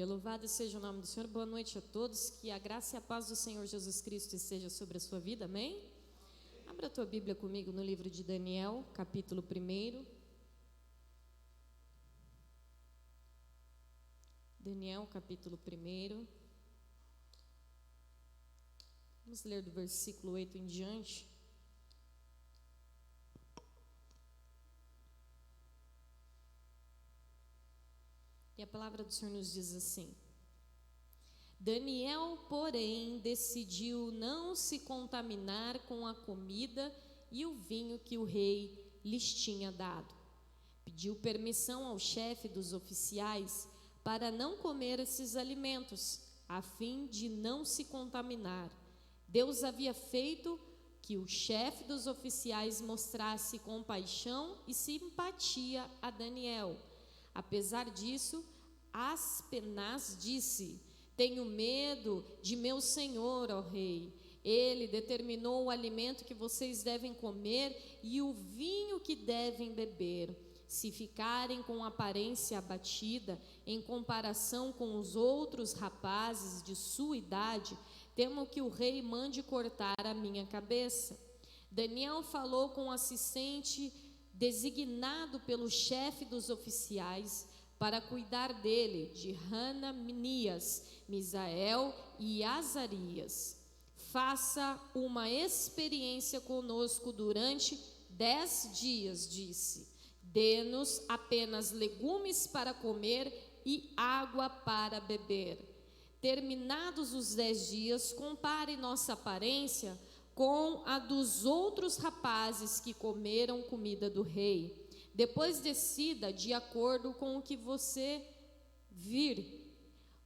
Aleluia, louvado seja o nome do Senhor. Boa noite a todos, que a graça e a paz do Senhor Jesus Cristo esteja sobre a sua vida, amém? Abra a tua Bíblia comigo no livro de Daniel, capítulo 1. Daniel, capítulo 1. Vamos ler do versículo 8 em diante. E a palavra do Senhor nos diz assim: Daniel, porém, decidiu não se contaminar com a comida e o vinho que o rei lhes tinha dado. Pediu permissão ao chefe dos oficiais para não comer esses alimentos, a fim de não se contaminar. Deus havia feito que o chefe dos oficiais mostrasse compaixão e simpatia a Daniel. Apesar disso, Aspenaz disse: tenho medo de meu senhor, ó rei. Ele determinou o alimento que vocês devem comer e o vinho que devem beber. Se ficarem com aparência abatida em comparação com os outros rapazes de sua idade, temo que o rei mande cortar a minha cabeça. Daniel falou com o assistente designado pelo chefe dos oficiais para cuidar dele, de Hananias, Misael e Azarias. Faça uma experiência conosco durante 10 dias, disse. Dê-nos apenas legumes para comer e água para beber. Terminados os 10 dias, compare nossa aparência com a dos outros rapazes que comeram comida do rei. Depois decida de acordo com o que você vir.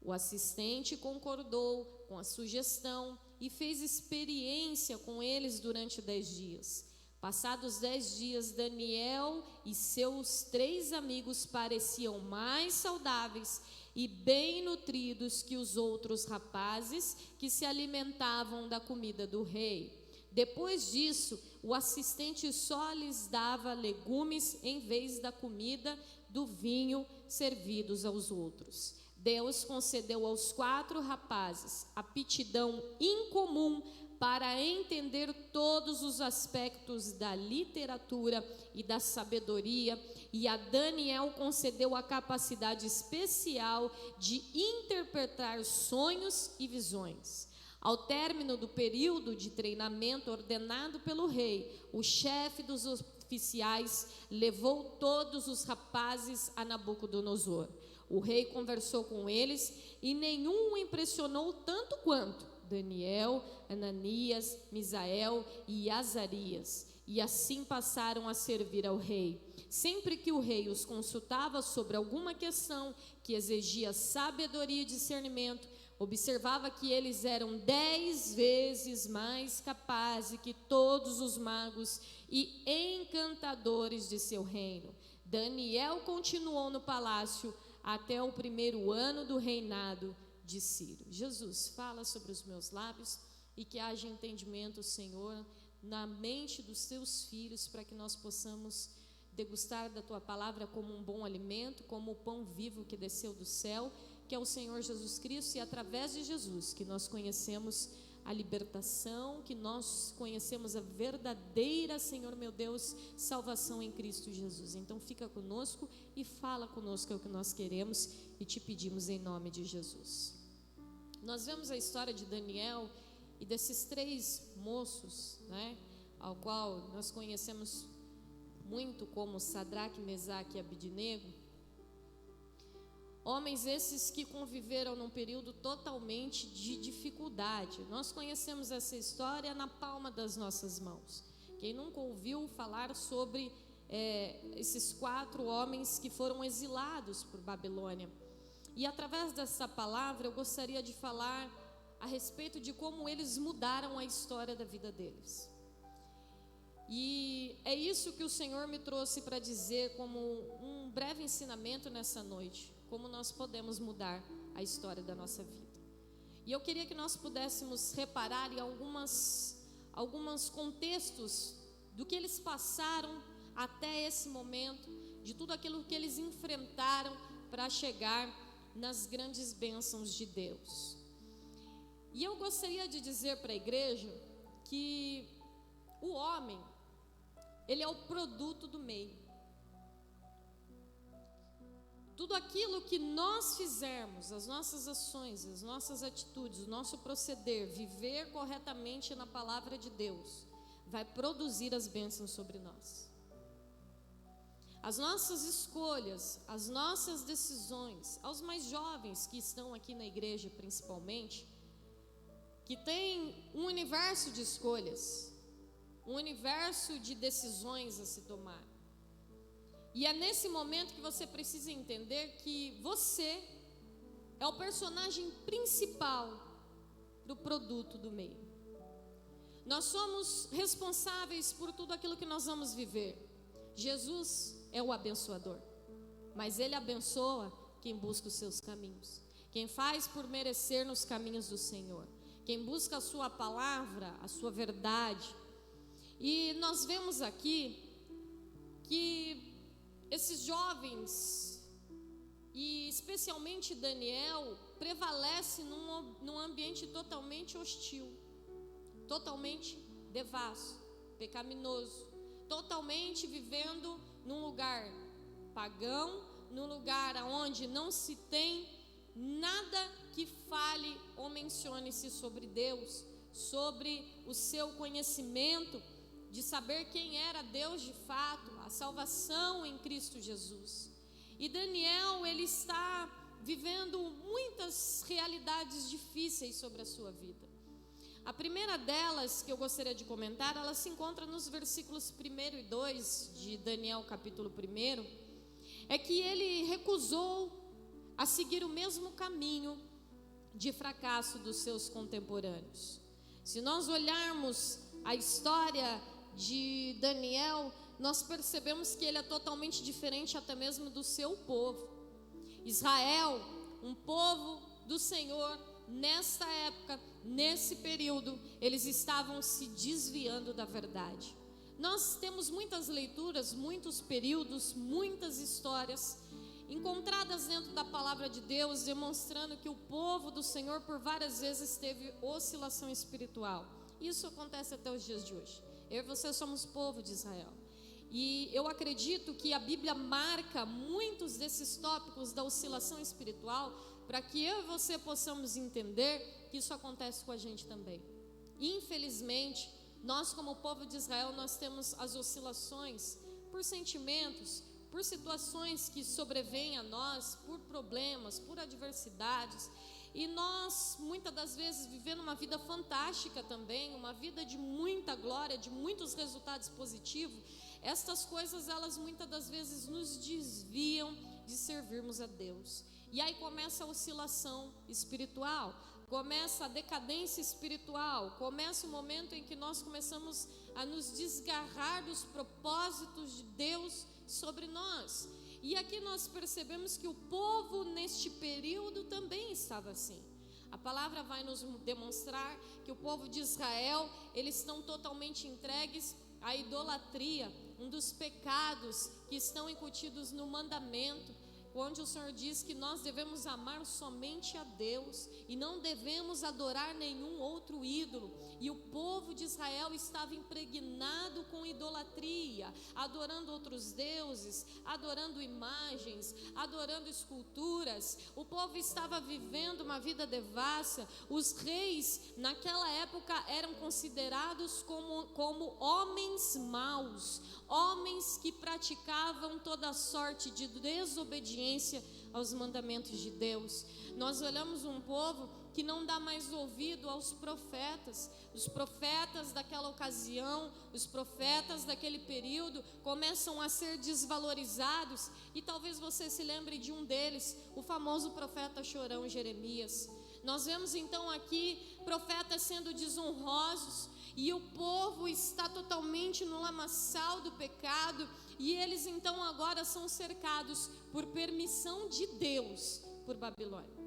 O assistente concordou com a sugestão e fez experiência com eles durante 10 dias. Passados 10 dias, Daniel e seus 3 amigos pareciam mais saudáveis e bem nutridos que os outros rapazes que se alimentavam da comida do rei. Depois disso, o assistente só lhes dava legumes em vez da comida, do vinho servidos aos outros. Deus concedeu aos 4 rapazes aptidão incomum para entender todos os aspectos da literatura e da sabedoria, e a Daniel concedeu a capacidade especial de interpretar sonhos e visões. Ao término do período de treinamento ordenado pelo rei, o chefe dos oficiais levou todos os rapazes a Nabucodonosor. O rei conversou com eles e nenhum o impressionou tanto quanto Daniel, Hananias, Misael e Azarias. E assim passaram a servir ao rei. Sempre que o rei os consultava sobre alguma questão que exigia sabedoria e discernimento, observava que eles eram 10 vezes mais capazes que todos os magos e encantadores de seu reino. Daniel continuou no palácio até o 1º ano do reinado de Ciro. Jesus, fala sobre os meus lábios e que haja entendimento, Senhor, na mente dos teus filhos, para que nós possamos degustar da tua palavra como um bom alimento, como o pão vivo que desceu do céu, que é o Senhor Jesus Cristo, e através de Jesus que nós conhecemos a libertação, que nós conhecemos a verdadeira, Senhor meu Deus, salvação em Cristo Jesus. Então fica conosco e fala conosco, é o que nós queremos e te pedimos em nome de Jesus. Nós vemos a história de Daniel e desses 3 moços, né, ao qual nós conhecemos muito como Sadraque, Mesaque e Abidnego. Homens esses que conviveram num período totalmente de dificuldade. Nós conhecemos essa história na palma das nossas mãos. Quem nunca ouviu falar sobre esses 4 homens que foram exilados por Babilônia? E através dessa palavra eu gostaria de falar a respeito de como eles mudaram a história da vida deles. E é isso que o Senhor me trouxe para dizer como um breve ensinamento nessa noite. Como nós podemos mudar a história da nossa vida. E eu queria que nós pudéssemos reparar em alguns contextos do que eles passaram até esse momento, de tudo aquilo que eles enfrentaram para chegar nas grandes bênçãos de Deus. E eu gostaria de dizer para a igreja que o homem, ele é o produto do meio. Tudo aquilo que nós fizermos, as nossas ações, as nossas atitudes, o nosso proceder, viver corretamente na palavra de Deus, vai produzir as bênçãos sobre nós. As nossas escolhas, as nossas decisões, aos mais jovens que estão aqui na igreja principalmente, que tem um universo de escolhas, um universo de decisões a se tomar. E é nesse momento que você precisa entender que você é o personagem principal do produto do meio. Nós somos responsáveis por tudo aquilo que nós vamos viver. Jesus é o abençoador, mas Ele abençoa quem busca os seus caminhos, quem faz por merecer nos caminhos do Senhor, quem busca a sua palavra, a sua verdade. E nós vemos aqui que esses jovens, e especialmente Daniel, prevalece num ambiente totalmente hostil, totalmente devasso, pecaminoso, totalmente vivendo num lugar pagão, num lugar onde não se tem nada que fale ou mencione-se sobre Deus, sobre o seu conhecimento, de saber quem era Deus de fato, a salvação em Cristo Jesus. E Daniel, ele está vivendo muitas realidades difíceis sobre a sua vida. A primeira delas que eu gostaria de comentar, ela se encontra nos versículos 1 e 2 de Daniel capítulo 1, é que ele recusou a seguir o mesmo caminho de fracasso dos seus contemporâneos. Se nós olharmos a história de Daniel, nós percebemos que ele é totalmente diferente até mesmo do seu povo. Israel, um povo do Senhor, nesta época, nesse período, eles estavam se desviando da verdade. Nós temos muitas leituras, muitos períodos, muitas histórias encontradas dentro da palavra de Deus, demonstrando que o povo do Senhor por várias vezes teve oscilação espiritual. Isso acontece até os dias de hoje. Eu e você somos povo de Israel. E eu acredito que a Bíblia marca muitos desses tópicos da oscilação espiritual, para que eu e você possamos entender que isso acontece com a gente também. Infelizmente, nós como povo de Israel, nós temos as oscilações por sentimentos, por situações que sobrevêm a nós, por problemas, por adversidades. E nós, muitas das vezes, vivendo uma vida fantástica também, uma vida de muita glória, de muitos resultados positivos, estas coisas, elas muitas das vezes nos desviam de servirmos a Deus. E aí começa a oscilação espiritual, começa a decadência espiritual, começa o momento em que nós começamos a nos desgarrar dos propósitos de Deus sobre nós. E aqui nós percebemos que o povo neste período também estava assim. A palavra vai nos demonstrar que o povo de Israel, eles estão totalmente entregues à idolatria, um dos pecados que estão incutidos no mandamento, onde o Senhor diz que nós devemos amar somente a Deus e não devemos adorar nenhum outro ídolo. E o povo de Israel estava impregnado com idolatria, adorando outros deuses, adorando imagens, adorando esculturas. O povo estava vivendo uma vida devassa. Os reis naquela época eram considerados como homens maus, homens que praticavam toda sorte de desobediência aos mandamentos de Deus. Nós olhamos um povo que não dá mais ouvido aos profetas. Os profetas daquela ocasião, os profetas daquele período começam a ser desvalorizados, e talvez você se lembre de um deles, o famoso profeta chorão Jeremias. Nós vemos então aqui profetas sendo desonrosos, e o povo está totalmente no lamaçal do pecado, e eles então agora são cercados por permissão de Deus por Babilônia.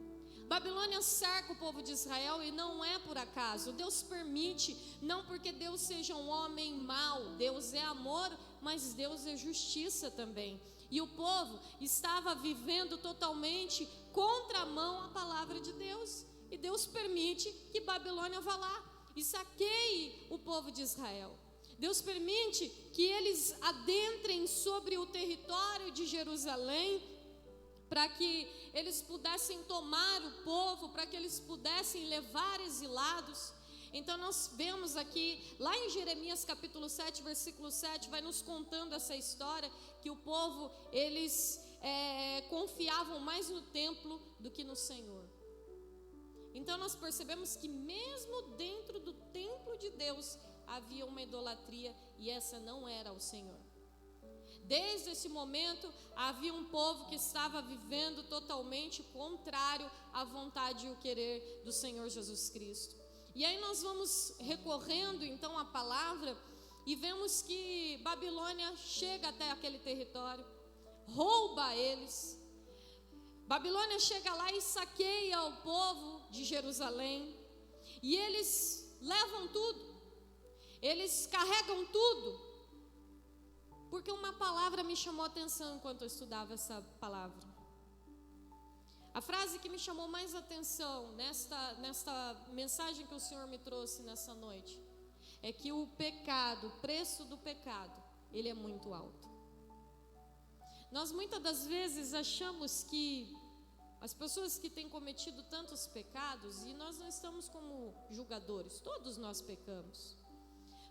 Babilônia cerca o povo de Israel, e não é por acaso. Deus permite, não porque Deus seja um homem mau. Deus é amor, mas Deus é justiça também. E o povo estava vivendo totalmente contramão à palavra de Deus. E Deus permite que Babilônia vá lá e saqueie o povo de Israel. Deus permite que eles adentrem sobre o território de Jerusalém, para que eles pudessem tomar o povo, para que eles pudessem levar exilados. Então nós vemos aqui, lá em Jeremias capítulo 7, versículo 7, vai nos contando essa história, que o povo, eles confiavam mais no templo do que no Senhor. Então nós percebemos que mesmo dentro do templo de Deus, havia uma idolatria, e essa não era o Senhor. Desde esse momento, havia um povo que estava vivendo totalmente contrário à vontade e o querer do Senhor Jesus Cristo. E aí nós vamos recorrendo então à palavra, e vemos que Babilônia chega até aquele território, rouba eles. Babilônia chega lá e saqueia o povo de Jerusalém, e eles levam tudo, eles carregam tudo. Porque uma palavra me chamou a atenção enquanto eu estudava essa palavra. A frase que me chamou mais atenção nesta mensagem que o Senhor me trouxe nessa noite, é que o pecado, o preço do pecado, ele é muito alto. Nós muitas das vezes achamos que as pessoas que têm cometido tantos pecados, e nós não estamos como julgadores, todos nós pecamos,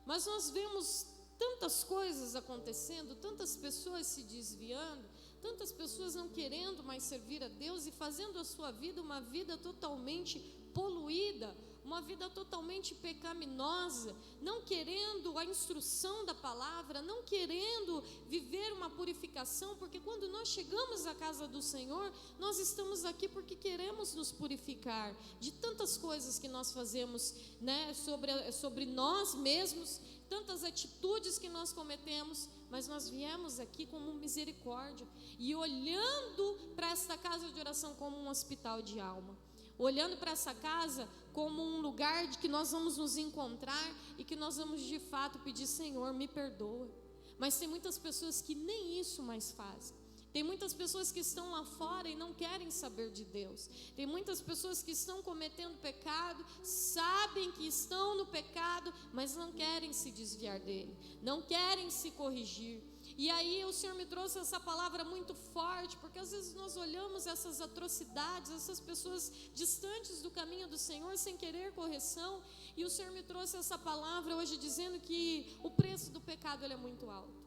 mas nós vemos tantas coisas acontecendo, tantas pessoas se desviando, tantas pessoas não querendo mais servir a Deus e fazendo a sua vida uma vida totalmente poluída, uma vida totalmente pecaminosa, não querendo a instrução da palavra, não querendo viver uma purificação, porque quando nós chegamos à casa do Senhor, nós estamos aqui porque queremos nos purificar de tantas coisas que nós fazemos, né, sobre nós mesmos, tantas atitudes que nós cometemos, mas nós viemos aqui como misericórdia e olhando para esta casa de oração como um hospital de alma, olhando para essa casa como um lugar de que nós vamos nos encontrar e que nós vamos de fato pedir: Senhor, me perdoa. Mas tem muitas pessoas que nem isso mais fazem. Tem muitas pessoas que estão lá fora e não querem saber de Deus. Tem muitas pessoas que estão cometendo pecado, sabem que estão no pecado, mas não querem se desviar dele, não querem se corrigir. E aí o Senhor me trouxe essa palavra muito forte, porque às vezes nós olhamos essas atrocidades, essas pessoas distantes do caminho do Senhor, sem querer correção, e o Senhor me trouxe essa palavra hoje dizendo que o preço do pecado ele é muito alto.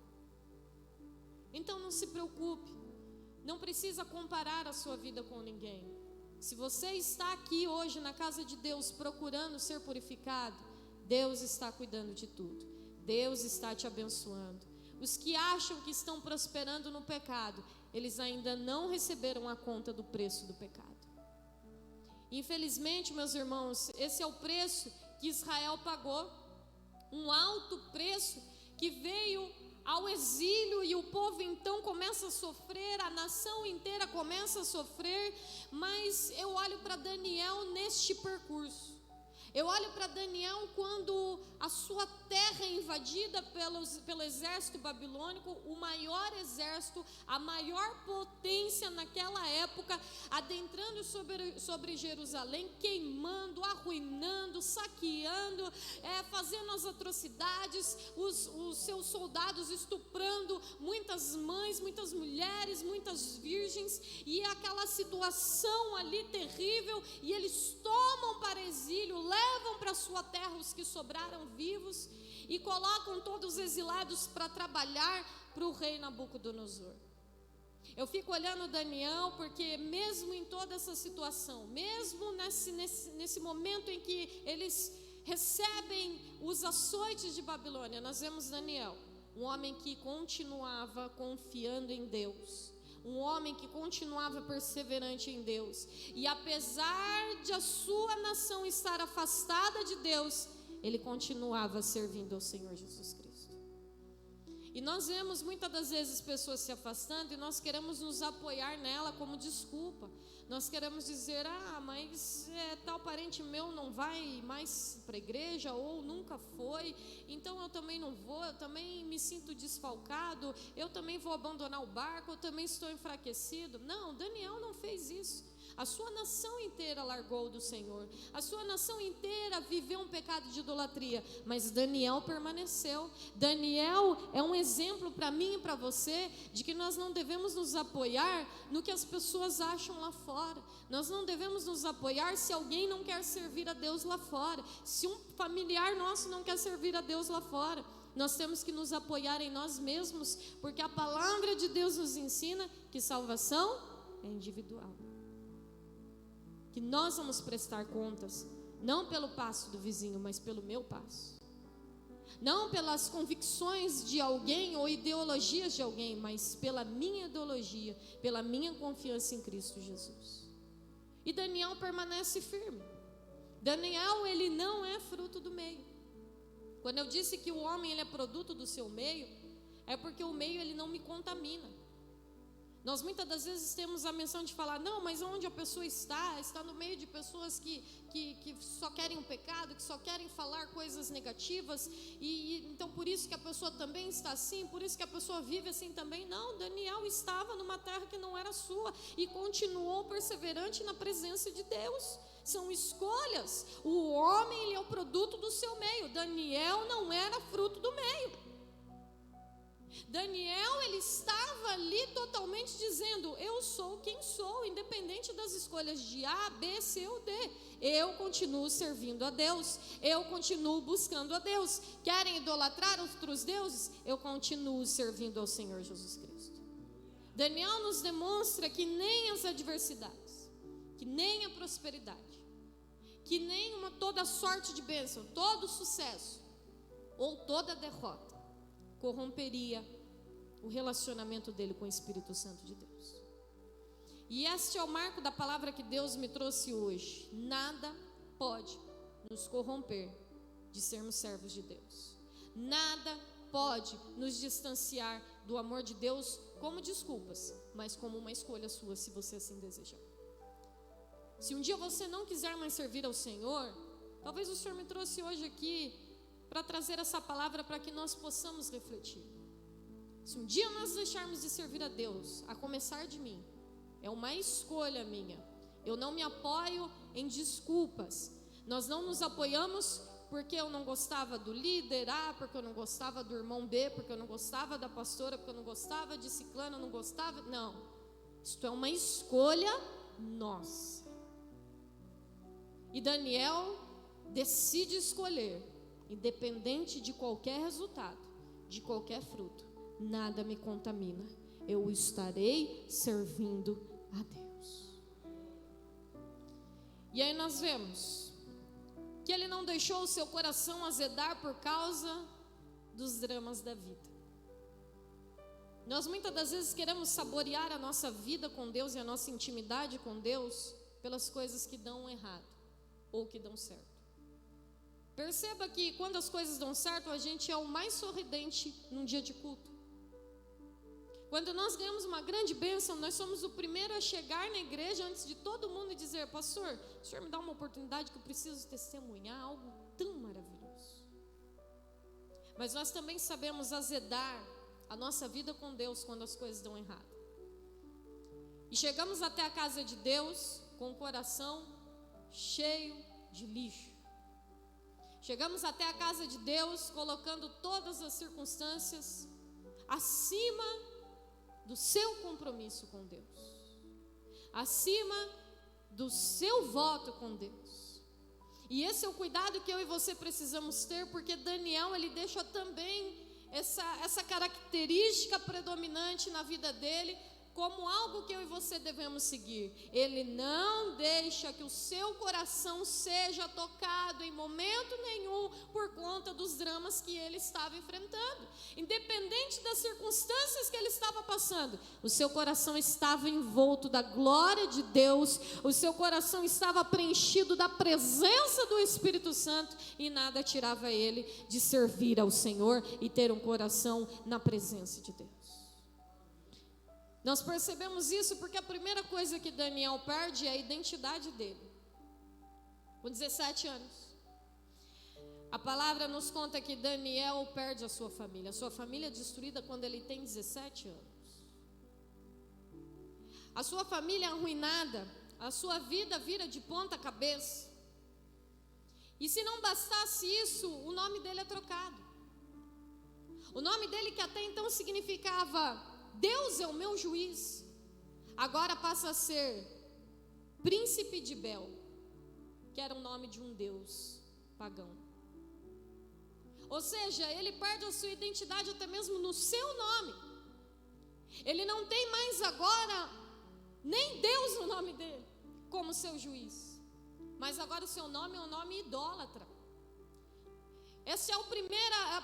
Então não se preocupe, não precisa comparar a sua vida com ninguém. Se você está aqui hoje na casa de Deus procurando ser purificado, Deus está cuidando de tudo, Deus está te abençoando. Os que acham que estão prosperando no pecado, eles ainda não receberam a conta do preço do pecado. Infelizmente, meus irmãos, esse é o preço que Israel pagou, um alto preço que veio ao exílio, e o povo então começa a sofrer, a nação inteira começa a sofrer. Mas eu olho para Daniel neste percurso, eu olho para Daniel quando a sua terra é invadida pelo exército babilônico, o maior exército, a maior potência naquela época, adentrando sobre Jerusalém, queimando, arruinando, saqueando, fazendo as atrocidades, os seus soldados estuprando muitas mães, muitas mulheres, muitas virgens, e aquela situação ali terrível, e eles tomam para exílio, levam para sua terra os que sobraram vivos e colocam todos os exilados para trabalhar para o rei Nabucodonosor. Eu fico olhando Daniel, porque mesmo em toda essa situação, mesmo nesse momento em que eles recebem os açoites de Babilônia, nós vemos Daniel, um homem que continuava confiando em Deus, um homem que continuava perseverante em Deus, e apesar de a sua nação estar afastada de Deus, ele continuava servindo ao Senhor Jesus Cristo. E nós vemos muitas das vezes pessoas se afastando e nós queremos nos apoiar nela como desculpa. Nós queremos dizer, mas tal parente meu não vai mais para a igreja ou nunca foi, então eu também não vou, eu também me sinto desfalcado, eu também vou abandonar o barco, eu também estou enfraquecido. Não, Daniel não fez isso. A sua nação inteira largou do Senhor, a sua nação inteira viveu um pecado de idolatria, mas Daniel permaneceu. Daniel é um exemplo para mim e para você, de que nós não devemos nos apoiar no que as pessoas acham lá fora, nós não devemos nos apoiar se alguém não quer servir a Deus lá fora, se um familiar nosso não quer servir a Deus lá fora. Nós temos que nos apoiar em nós mesmos, porque a palavra de Deus nos ensina que salvação é individual, que nós vamos prestar contas, não pelo passo do vizinho, mas pelo meu passo, não pelas convicções de alguém ou ideologias de alguém, mas pela minha ideologia, pela minha confiança em Cristo Jesus. E Daniel permanece firme. Daniel, ele não é fruto do meio. Quando eu disse que o homem ele é produto do seu meio, é porque o meio ele não me contamina. Nós muitas das vezes temos a menção de falar, não, mas onde a pessoa está no meio de pessoas que só querem o pecado, que só querem falar coisas negativas, e então por isso que a pessoa também está assim, por isso que a pessoa vive assim também. Não, Daniel estava numa terra que não era sua, e continuou perseverante na presença de Deus. São escolhas. O homem ele é o produto do seu meio. Daniel não era fruto do meio. Daniel, ele estava ali totalmente dizendo, eu sou quem sou, independente das escolhas de A, B, C ou D, eu continuo servindo a Deus, eu continuo buscando a Deus. Querem idolatrar outros deuses? Eu continuo servindo ao Senhor Jesus Cristo. Daniel nos demonstra que nem as adversidades, que nem a prosperidade, que nem toda sorte de bênção, todo sucesso ou toda derrota corromperia o relacionamento dele com o Espírito Santo de Deus. E este é o marco da palavra que Deus me trouxe hoje. Nada pode nos corromper de sermos servos de Deus. Nada pode nos distanciar do amor de Deus como desculpas, mas como uma escolha sua, se você assim desejar. Se um dia você não quiser mais servir ao Senhor, talvez o Senhor me trouxe hoje aqui para trazer essa palavra para que nós possamos refletir. Se um dia nós deixarmos de servir a Deus, a começar de mim, é uma escolha minha. Eu não me apoio em desculpas. Nós não nos apoiamos porque eu não gostava do líder A, porque eu não gostava do irmão B, porque eu não gostava da pastora, porque eu não gostava de ciclano, eu não gostava. Não, isto é uma escolha nossa. E Daniel decide escolher, independente de qualquer resultado, de qualquer fruto, nada me contamina, eu estarei servindo a Deus. E aí nós vemos que ele não deixou o seu coração azedar por causa dos dramas da vida. Nós muitas das vezes queremos saborear a nossa vida com Deus e a nossa intimidade com Deus pelas coisas que dão errado ou que dão certo. Perceba que quando as coisas dão certo, a gente é o mais sorridente num dia de culto. Quando nós ganhamos uma grande bênção, nós somos o primeiro a chegar na igreja antes de todo mundo e dizer: pastor, o senhor me dá uma oportunidade que eu preciso testemunhar algo tão maravilhoso. Mas nós também sabemos azedar a nossa vida com Deus quando as coisas dão errado. E chegamos até a casa de Deus com o coração cheio de lixo. Chegamos até a casa de Deus colocando todas as circunstâncias acima do seu compromisso com Deus, acima do seu voto com Deus. E esse é o cuidado que eu e você precisamos ter, porque Daniel, ele deixa também essa característica predominante na vida dele, como algo que eu e você devemos seguir. Ele não deixa que o seu coração seja tocado em momento nenhum por conta dos dramas que ele estava enfrentando. Independente das circunstâncias que ele estava passando, o seu coração estava envolto da glória de Deus, o seu coração estava preenchido da presença do Espírito Santo, e nada tirava ele de servir ao Senhor e ter um coração na presença de Deus. Nós percebemos isso porque a primeira coisa que Daniel perde é a identidade dele. Com 17 anos. A palavra nos conta que Daniel perde a sua família. A sua família é destruída quando ele tem 17 anos. A sua família é arruinada. A sua vida vira de ponta cabeça. E se não bastasse isso, o nome dele é trocado. O nome dele, que até então significava Deus é o meu juiz, agora passa a ser Príncipe de Bel, que era o nome de um deus pagão. Ou seja, ele perde a sua identidade até mesmo no seu nome. Ele não tem mais agora nem Deus no nome dele como seu juiz, mas agora o seu nome é um nome idólatra. Esse é o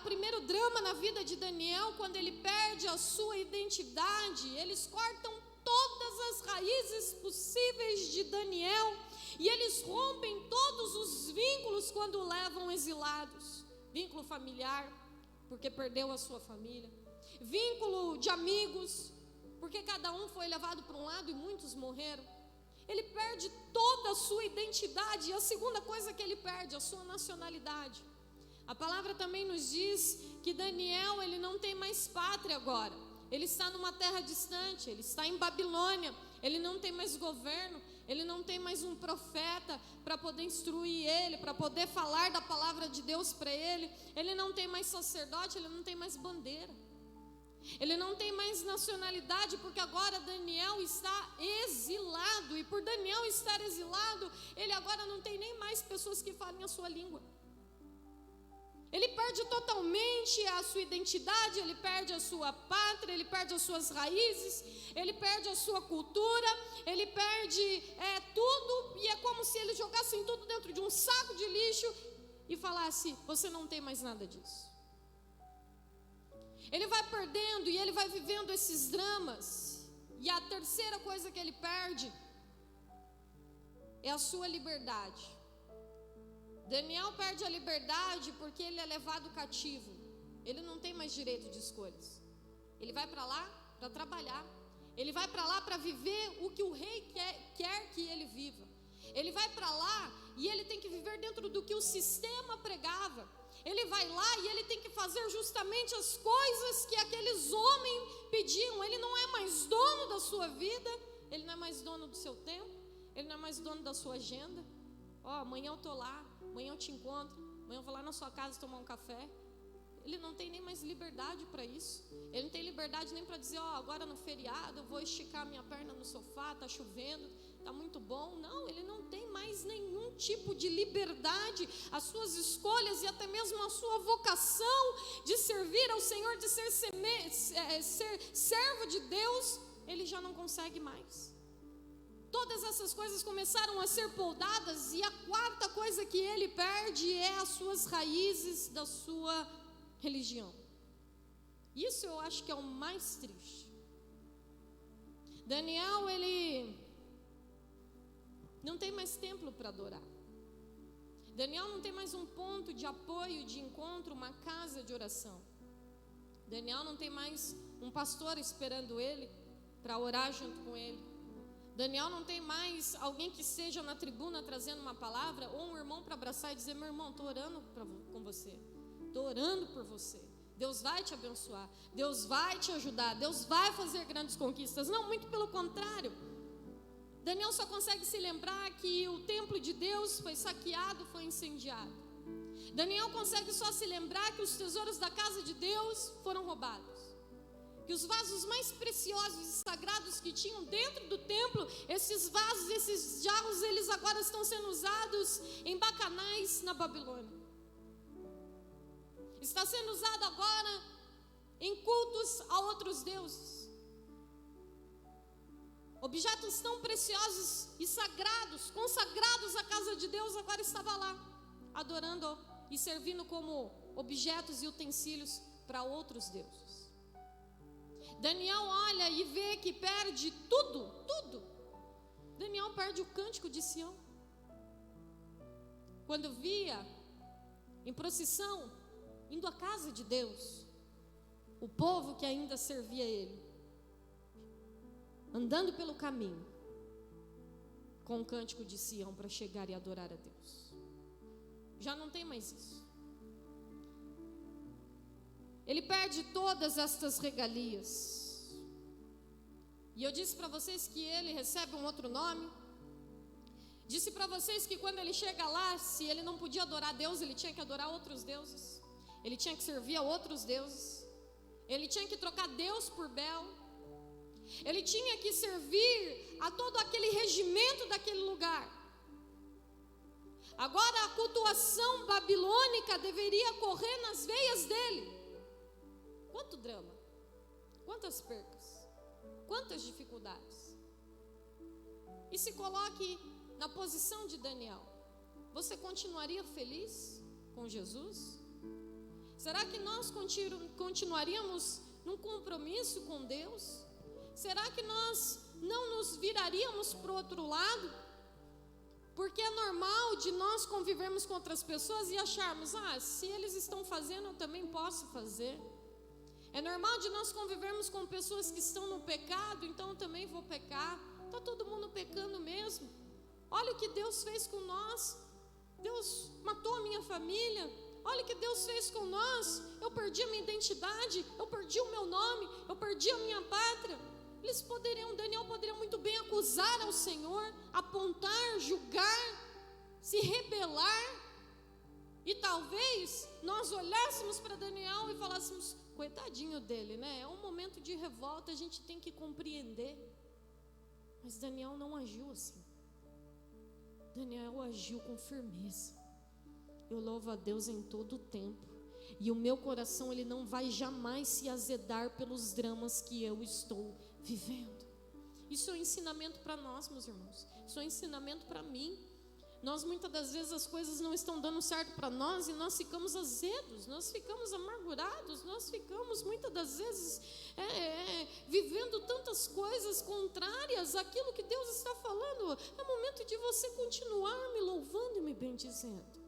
primeiro drama na vida de Daniel, quando ele perde a sua identidade. Eles cortam todas as raízes possíveis de Daniel e eles rompem todos os vínculos quando o levam exilados. Vínculo familiar, porque perdeu a sua família. Vínculo de amigos, porque cada um foi levado para um lado e muitos morreram. Ele perde toda a sua identidade. E a segunda coisa que ele perde, a sua nacionalidade. A palavra também nos diz que Daniel, ele não tem mais pátria agora. Ele está numa terra distante, ele está em Babilônia. Ele não tem mais governo, ele não tem mais um profeta para poder instruir ele, para poder falar da palavra de Deus para ele. Ele não tem mais sacerdote, ele não tem mais bandeira. Ele não tem mais nacionalidade, porque agora Daniel está exilado. E por Daniel estar exilado, ele agora não tem nem mais pessoas que falem a sua língua. Ele perde totalmente a sua identidade, ele perde a sua pátria, ele perde as suas raízes, ele perde a sua cultura, ele perde tudo, e é como se eles jogassem tudo dentro de um saco de lixo e falasse: você não tem mais nada disso. Ele vai perdendo e ele vai vivendo esses dramas. E a terceira coisa que ele perde é a sua liberdade. Daniel perde a liberdade porque ele é levado cativo. Ele não tem mais direito de escolhas. Ele vai para lá para trabalhar. Ele vai para lá para viver o que o rei quer que ele viva. Ele vai para lá e ele tem que viver dentro do que o sistema pregava. Ele vai lá e ele tem que fazer justamente as coisas que aqueles homens pediam. Ele não é mais dono da sua vida. Ele não é mais dono do seu tempo. Ele não é mais dono da sua agenda. Amanhã eu estou lá. Amanhã eu te encontro, amanhã eu vou lá na sua casa tomar um café. Ele não tem nem mais liberdade para isso. Ele não tem liberdade nem para dizer: agora no feriado eu vou esticar minha perna no sofá, está chovendo, está muito bom. Não, ele não tem mais nenhum tipo de liberdade. As suas escolhas e até mesmo a sua vocação de servir ao Senhor, de ser servo de Deus, ele já não consegue mais. Todas essas coisas começaram a ser poldadas, e a quarta coisa que ele perde é as suas raízes da sua religião. Isso eu acho que é o mais triste. Daniel, ele não tem mais templo para adorar. Daniel não tem mais um ponto de apoio, de encontro, uma casa de oração. Daniel não tem mais um pastor esperando ele para orar junto com ele. Daniel não tem mais alguém que seja na tribuna trazendo uma palavra, ou um irmão para abraçar e dizer: meu irmão, estou orando com você, estou orando por você, Deus vai te abençoar, Deus vai te ajudar, Deus vai fazer grandes conquistas. Não, muito pelo contrário. Daniel só consegue se lembrar que o templo de Deus foi saqueado, foi incendiado. Daniel consegue só se lembrar que os tesouros da casa de Deus foram roubados, que os vasos mais preciosos e sagrados que tinham dentro do templo, esses vasos, esses jarros, eles agora estão sendo usados em bacanais na Babilônia. Está sendo usado agora em cultos a outros deuses. objetos tão preciosos e sagrados, consagrados à casa de Deus, agora estava lá, adorando e servindo como objetos e utensílios para outros deuses. Daniel olha e vê que perde tudo. Daniel perde o cântico de Sião. Quando via em procissão, indo à casa de Deus, o povo que ainda servia ele, andando pelo caminho, com o cântico de Sião para chegar e adorar a Deus. Já não tem mais isso. Ele perde todas estas regalias. E eu disse para vocês que ele recebe um outro nome. Disse para vocês que quando ele chega lá, se ele não podia adorar Deus, ele tinha que adorar outros deuses. Ele tinha que servir a outros deuses. Ele tinha que trocar Deus por Bel. Ele tinha que servir a todo aquele regimento daquele lugar. Agora a cultuação babilônica deveria correr nas veias dele. Quanto drama, quantas percas, quantas dificuldades. E se coloque na posição de Daniel. Você continuaria feliz com Jesus? Será que nós continuaríamos num compromisso com Deus? Será que nós não nos viraríamos para o outro lado? Porque é normal de nós convivermos com outras pessoas e acharmos, se eles estão fazendo, eu também posso fazer. É normal de nós convivermos com pessoas que estão no pecado, então eu também vou pecar. Está todo mundo pecando mesmo. Olha o que Deus fez com nós. Deus matou a minha família. Olha o que Deus fez com nós. Eu perdi a minha identidade, eu perdi o meu nome, eu perdi a minha pátria. Daniel poderia muito bem acusar ao Senhor, apontar, julgar, se rebelar. E talvez nós olhássemos para Daniel e falássemos, coitadinho dele, né? É um momento de revolta, a gente tem que compreender. Mas Daniel não agiu assim. Daniel agiu com firmeza. Eu louvo a Deus em todo o tempo. E o meu coração, ele não vai jamais se azedar pelos dramas que eu estou vivendo. Isso é um ensinamento para nós, meus irmãos. Isso é um ensinamento para mim. Nós muitas das vezes as coisas não estão dando certo para nós e nós ficamos azedos, nós ficamos amargurados, nós ficamos muitas das vezes vivendo tantas coisas contrárias àquilo que Deus está falando. É momento de você continuar me louvando e me bendizendo.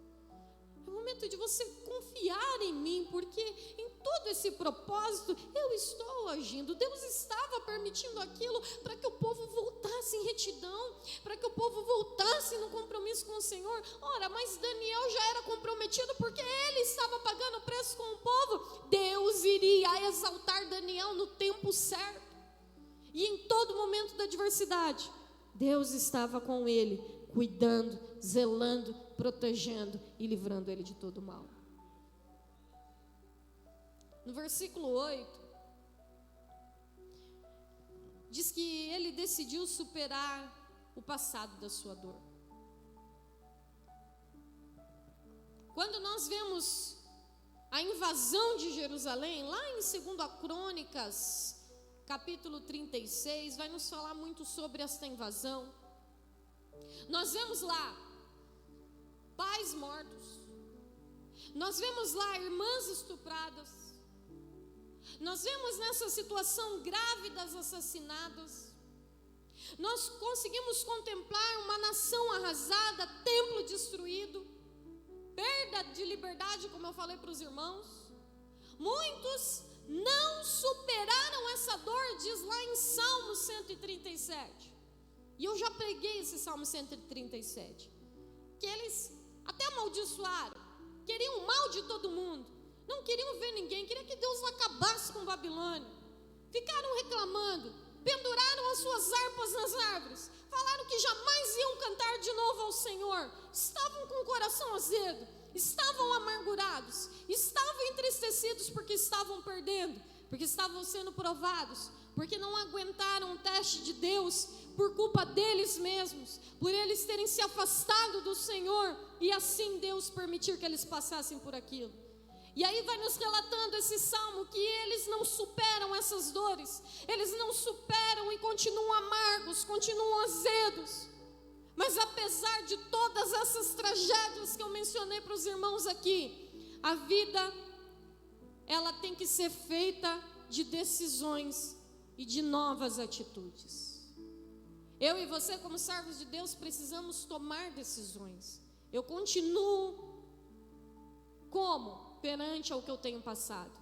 É momento de você confiar em mim, porque em todo esse propósito eu estou agindo. Deus estava permitindo aquilo para que o povo voltasse em retidão, para que o povo voltasse no compromisso com o Senhor. Ora, mas Daniel já era comprometido porque ele estava pagando preço com o povo. Deus iria exaltar Daniel no tempo certo. E em todo momento da adversidade, Deus estava com ele, cuidando, zelando, protegendo e livrando ele de todo mal. No versículo 8, diz que ele decidiu superar o passado da sua dor. Quando nós vemos a invasão de Jerusalém, lá em 2 Crônicas, capítulo 36, vai nos falar muito sobre esta invasão. Nós vemos lá pais mortos, nós vemos lá irmãs estupradas, nós vemos nessa situação grávidas assassinadas, nós conseguimos contemplar uma nação arrasada, templo destruído, perda de liberdade, como eu falei para os irmãos. Muitos não superaram essa dor, diz lá em Salmo 137. E eu já preguei esse Salmo 137. Que eles até amaldiçoaram, queriam o mal de todo mundo, não queriam ver ninguém, queriam que Deus acabasse com Babilônia. Ficaram reclamando, penduraram as suas harpas nas árvores, falaram que jamais iam cantar de novo ao Senhor. Estavam com o coração azedo, estavam amargurados, estavam entristecidos porque estavam perdendo, porque estavam sendo provados, porque não aguentaram o teste de Deus por culpa deles mesmos, por eles terem se afastado do Senhor e assim Deus permitir que eles passassem por aquilo. E aí vai nos relatando esse salmo que eles não superam essas dores, eles não superam e continuam amargos, amargos, continuam azedos. Mas apesar de todas essas tragédias que eu mencionei para os irmãos aqui, a vida, ela tem que ser feita de decisões e de novas atitudes. Eu e você, como servos de Deus, precisamos tomar decisões. Eu continuo como? Perante ao que eu tenho passado,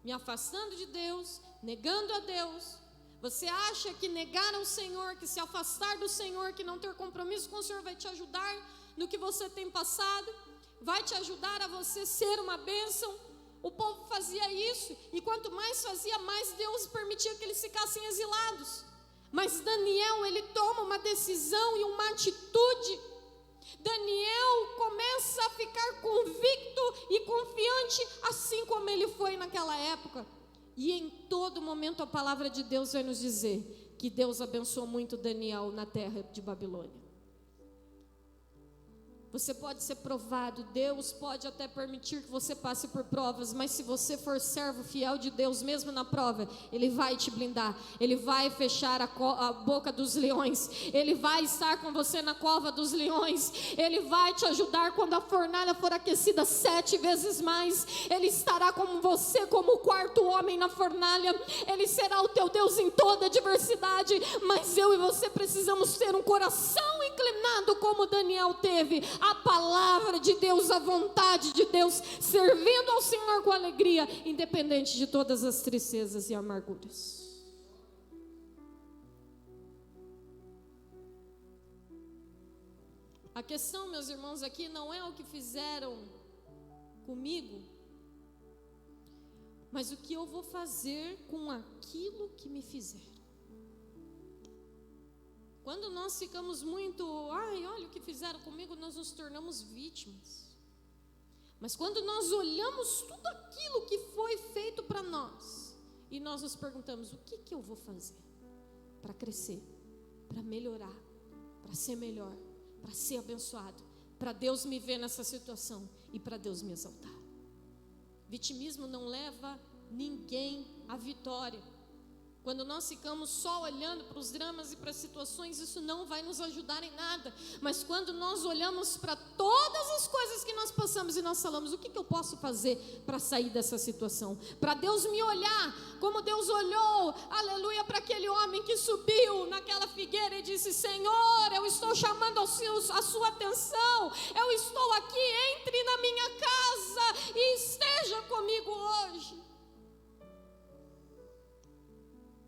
me afastando de Deus, negando a Deus. Você acha que negar ao Senhor, que se afastar do Senhor, que não ter compromisso com o Senhor vai te ajudar no que você tem passado? Vai te ajudar a você ser uma bênção? O povo fazia isso, e quanto mais fazia, mais Deus permitia que eles ficassem exilados. Mas Daniel, ele toma uma decisão e uma atitude. Daniel começa a ficar convicto e confiante, assim como ele foi naquela época. E em todo momento a palavra de Deus vai nos dizer que Deus abençoou muito Daniel na terra de Babilônia. Você pode ser provado, Deus pode até permitir que você passe por provas, mas se você for servo fiel de Deus, mesmo na prova, Ele vai te blindar, Ele vai fechar a boca dos leões, Ele vai estar com você na cova dos leões, Ele vai te ajudar quando a fornalha for aquecida 7 vezes mais, Ele estará com você como o quarto homem na fornalha, Ele será o teu Deus em toda adversidade, mas eu e você precisamos ter um coração inclinado como Daniel teve, a palavra de Deus, a vontade de Deus, servindo ao Senhor com alegria, independente de todas as tristezas e amarguras. A questão, meus irmãos, aqui não é o que fizeram comigo, mas o que eu vou fazer com aquilo que me fizeram. Quando nós ficamos muito, olha o que fizeram comigo, nós nos tornamos vítimas. Mas quando nós olhamos tudo aquilo que foi feito para nós, e nós nos perguntamos, o que eu vou fazer para crescer, para melhorar, para ser melhor, para ser abençoado, para Deus me ver nessa situação e para Deus me exaltar. Vitimismo não leva ninguém à vitória. Quando nós ficamos só olhando para os dramas e para as situações, isso não vai nos ajudar em nada. Mas quando nós olhamos para todas as coisas que nós passamos e nós falamos, o que eu posso fazer para sair dessa situação? Para Deus me olhar, como Deus olhou, aleluia, para aquele homem que subiu naquela figueira e disse, Senhor, eu estou chamando a sua atenção, eu estou aqui, entre na minha casa e esteja comigo hoje.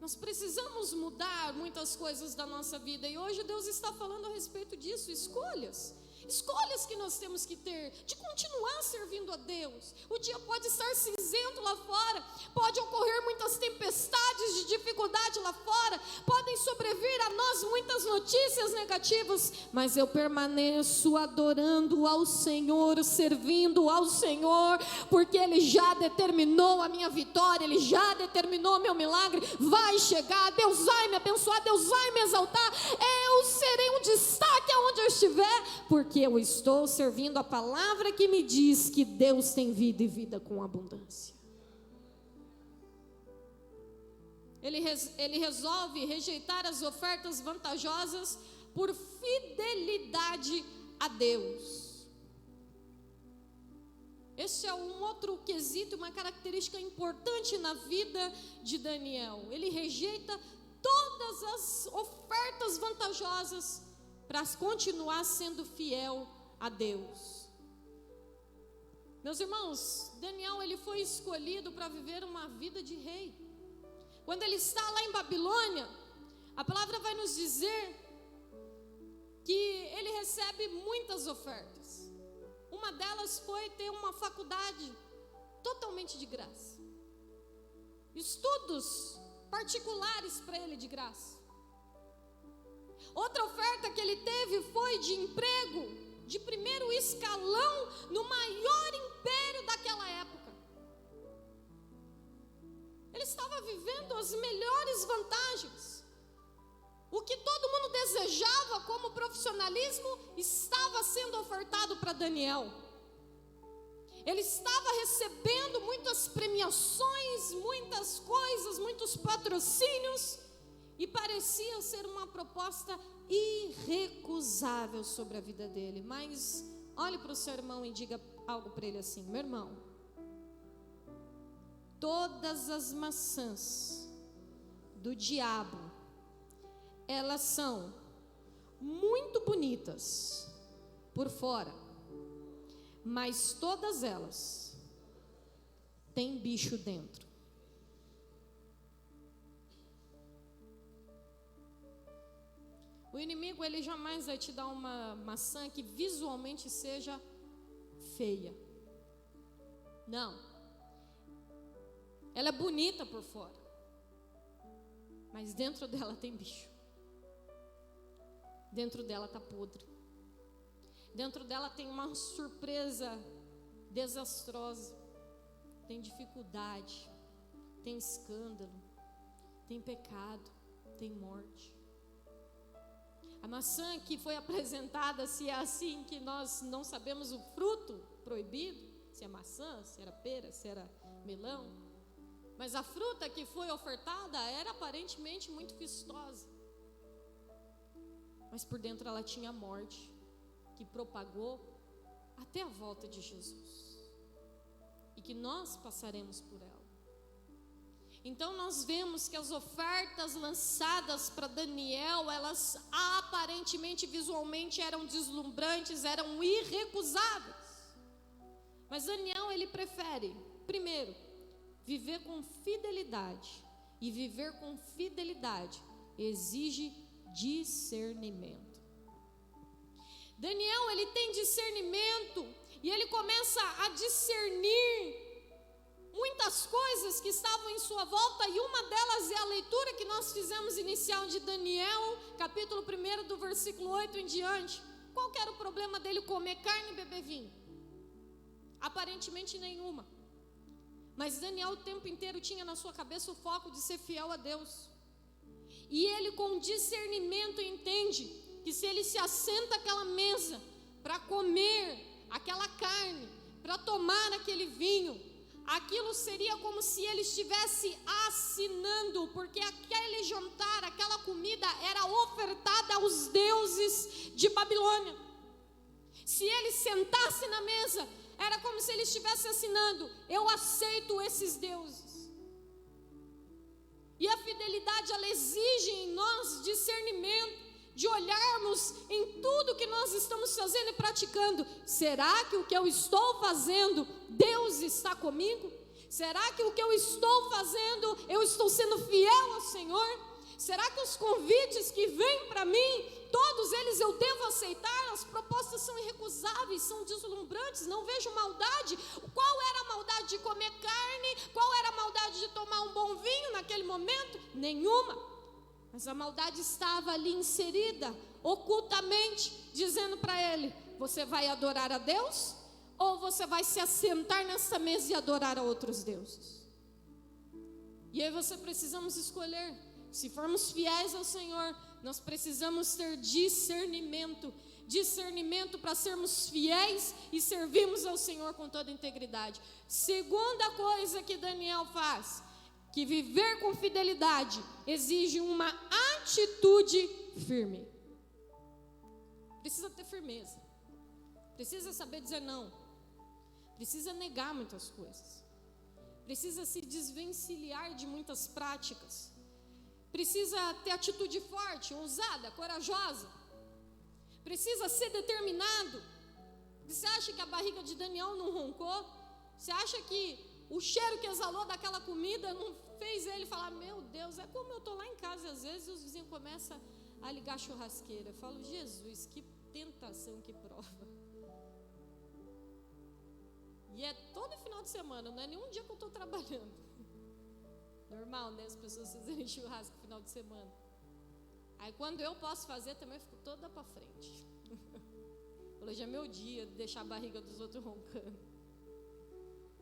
Nós precisamos mudar muitas coisas da nossa vida e hoje Deus está falando a respeito disso, escolhas que nós temos que ter, de continuar servindo a Deus. O dia pode estar cinzento lá fora, pode ocorrer muitas tempestades de dificuldade lá fora, podem sobrevir a nós muitas notícias negativas, mas eu permaneço adorando ao Senhor, servindo ao Senhor, porque Ele já determinou a minha vitória, Ele já determinou o meu milagre, vai chegar, Deus vai me abençoar, Deus vai me exaltar, eu serei um destaque aonde eu estiver, porque eu estou servindo a palavra que me diz que Deus tem vida e vida com abundância. Ele resolve rejeitar as ofertas vantajosas por fidelidade a Deus. Esse é um outro quesito, uma característica importante na vida de Daniel. Ele rejeita todas as ofertas vantajosas para continuar sendo fiel a Deus. Meus irmãos, Daniel, ele foi escolhido para viver uma vida de rei. Quando ele está lá em Babilônia, a palavra vai nos dizer que ele recebe muitas ofertas. Uma delas foi ter uma faculdade totalmente de graça. Estudos particulares para ele de graça. Outra oferta que ele teve foi de emprego de primeiro escalão no maior império daquela época. Ele estava vivendo as melhores vantagens. O que todo mundo desejava como profissionalismo estava sendo ofertado para Daniel. Ele estava recebendo muitas premiações, muitas coisas, muitos patrocínios. E parecia ser uma proposta irrecusável sobre a vida dele. Mas olhe para o seu irmão e diga algo para ele assim: meu irmão, todas as maçãs do diabo, elas são muito bonitas por fora, mas todas elas têm bicho dentro. O inimigo, ele jamais vai te dar uma maçã que visualmente seja feia. Não. Ela é bonita por fora, mas dentro dela tem bicho. Dentro dela está podre. Dentro dela tem uma surpresa desastrosa. Tem dificuldade, tem escândalo, tem pecado, tem morte. A maçã que foi apresentada, se é assim que nós não sabemos o fruto proibido, se é maçã, se era pera, se era melão, mas a fruta que foi ofertada era aparentemente muito vistosa, mas por dentro ela tinha morte, que propagou até a volta de Jesus, e que nós passaremos por ela. Então nós vemos que as ofertas lançadas para Daniel, elas aparentemente, visualmente eram deslumbrantes, eram irrecusáveis. Mas Daniel, ele prefere, primeiro, viver com fidelidade. E viver com fidelidade exige discernimento. Daniel, ele tem discernimento e ele começa a discernir muitas coisas que estavam em sua volta, e uma delas é a leitura que nós fizemos inicial de Daniel, capítulo 1, do versículo 8 em diante. Qual que era o problema dele comer carne e beber vinho? Aparentemente nenhuma. Mas Daniel o tempo inteiro tinha na sua cabeça o foco de ser fiel a Deus. E ele, com discernimento, entende que se ele se assenta àquela mesa para comer aquela carne, para tomar aquele vinho, aquilo seria como se ele estivesse assinando, porque aquele jantar, aquela comida era ofertada aos deuses de Babilônia. Se ele sentasse na mesa, era como se ele estivesse assinando: eu aceito esses deuses. E a fidelidade, ela exige em nós discernimento, de olharmos em tudo que nós estamos fazendo e praticando. Será que o que eu estou fazendo, Deus está comigo? Será que o que eu estou fazendo, eu estou sendo fiel ao Senhor? Será que os convites que vêm para mim, todos eles eu devo aceitar? As propostas são irrecusáveis, são deslumbrantes, não vejo maldade. Qual era a maldade de comer carne? Qual era a maldade de tomar um bom vinho naquele momento? Nenhuma. Mas a maldade estava ali inserida, ocultamente, dizendo para ele: você vai adorar a Deus? Ou você vai se assentar nessa mesa e adorar a outros deuses? E aí precisamos escolher. Se formos fiéis ao Senhor, nós precisamos ter discernimento. Discernimento para sermos fiéis e servirmos ao Senhor com toda integridade. Segunda coisa que Daniel faz, que viver com fidelidade exige uma atitude firme. Precisa ter firmeza. Precisa saber dizer não. Precisa negar muitas coisas. Precisa se desvencilhar de muitas práticas. Precisa ter atitude forte, ousada, corajosa. Precisa ser determinado. Você acha que a barriga de Daniel não roncou? Você acha que o cheiro que exalou daquela comida não fez ele falar: meu Deus, é como eu estou lá em casa e às vezes os vizinhos começam a ligar a churrasqueira. Eu falo: Jesus, que tentação, que prova. E é todo final de semana, não é nenhum dia que eu estou trabalhando. Normal, né? As pessoas fazerem churrasco no final de semana. Aí quando eu posso fazer, também eu fico toda para frente. Hoje é meu dia de deixar a barriga dos outros roncando.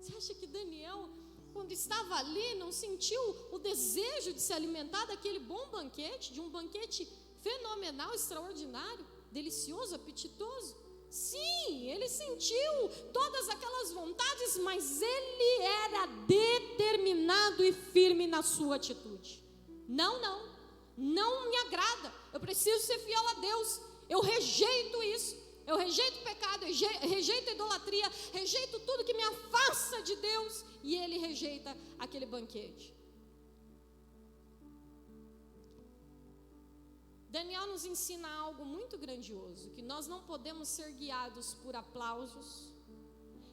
Você acha que Daniel, quando estava ali, não sentiu o desejo de se alimentar daquele bom banquete, de um banquete fenomenal, extraordinário, delicioso, apetitoso? Sim, ele sentiu todas aquelas vontades, mas ele era determinado e firme na sua atitude. Não, não me agrada. Eu preciso ser fiel a Deus. Eu rejeito isso. Eu rejeito o pecado, eu rejeito a idolatria, rejeito tudo que me afasta de Deus. E ele rejeita aquele banquete. Daniel nos ensina algo muito grandioso, que nós não podemos ser guiados por aplausos,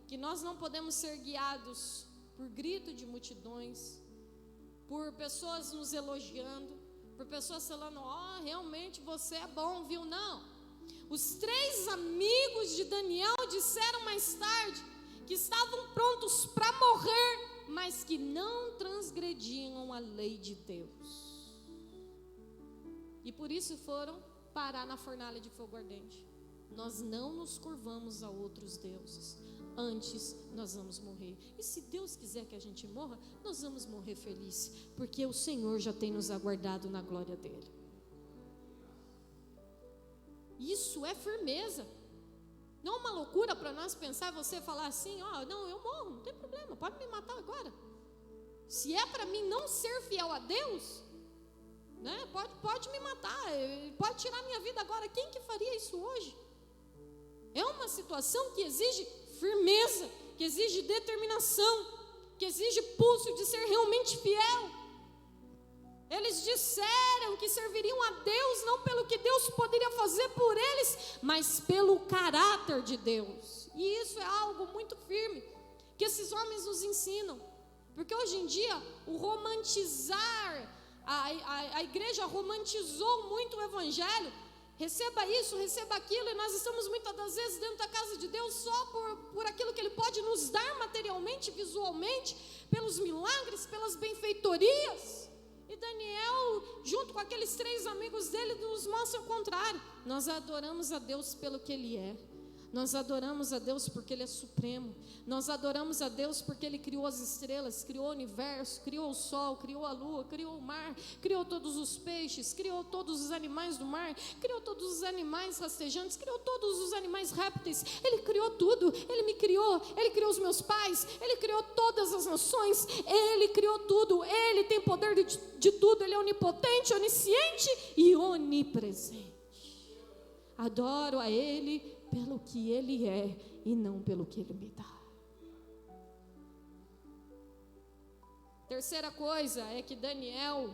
que nós não podemos ser guiados por grito de multidões, por pessoas nos elogiando, por pessoas falando, realmente você é bom, viu? Não. Os 3 amigos de Daniel disseram mais tarde que estavam prontos para morrer, mas que não transgrediam a lei de Deus. E por isso foram parar na fornalha de fogo ardente. Nós não nos curvamos a outros deuses. Antes nós vamos morrer. E se Deus quiser que a gente morra, nós vamos morrer felizes, porque o Senhor já tem nos aguardado na glória dele. Isso é firmeza. Não é uma loucura para nós pensar, você falar assim, não, eu morro, não tem problema, pode me matar agora. Se é para mim não ser fiel a Deus, né, pode me matar, pode tirar minha vida agora. Quem que faria isso hoje? É uma situação que exige firmeza, que exige determinação, que exige pulso de ser realmente fiel. Eles disseram que serviriam a Deus não pelo que Deus poderia fazer por eles, mas pelo caráter de Deus. E isso é algo muito firme que esses homens nos ensinam. Porque hoje em dia o romantizar, a igreja romantizou muito o evangelho. Receba isso, receba aquilo, e nós estamos muitas das vezes dentro da casa de Deus só por aquilo que Ele pode nos dar materialmente, visualmente, pelos milagres, pelas benfeitorias. E Daniel, junto com aqueles 3 amigos dele, nos mostra o contrário. Nós adoramos a Deus pelo que Ele é. Nós adoramos a Deus porque Ele é supremo. Nós adoramos a Deus porque Ele criou as estrelas, criou o universo, criou o sol, criou a lua, criou o mar, criou todos os peixes, criou todos os animais do mar, criou todos os animais rastejantes, criou todos os animais répteis. Ele criou tudo. Ele me criou, Ele criou os meus pais, Ele criou todas as nações, Ele criou tudo. Ele tem poder de tudo. Ele é onipotente, onisciente e onipresente. Adoro a Ele pelo que Ele é e não pelo que Ele me dá. Terceira coisa é que Daniel,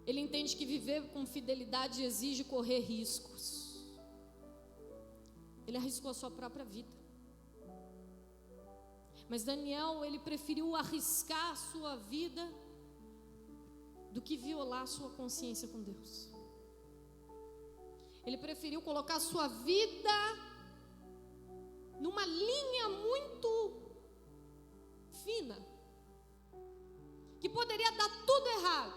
ele entende que viver com fidelidade exige correr riscos. Ele arriscou a sua própria vida. Mas Daniel, ele preferiu arriscar a sua vida do que violar a sua consciência com Deus. Ele preferiu colocar a sua vida numa linha muito fina, que poderia dar tudo errado,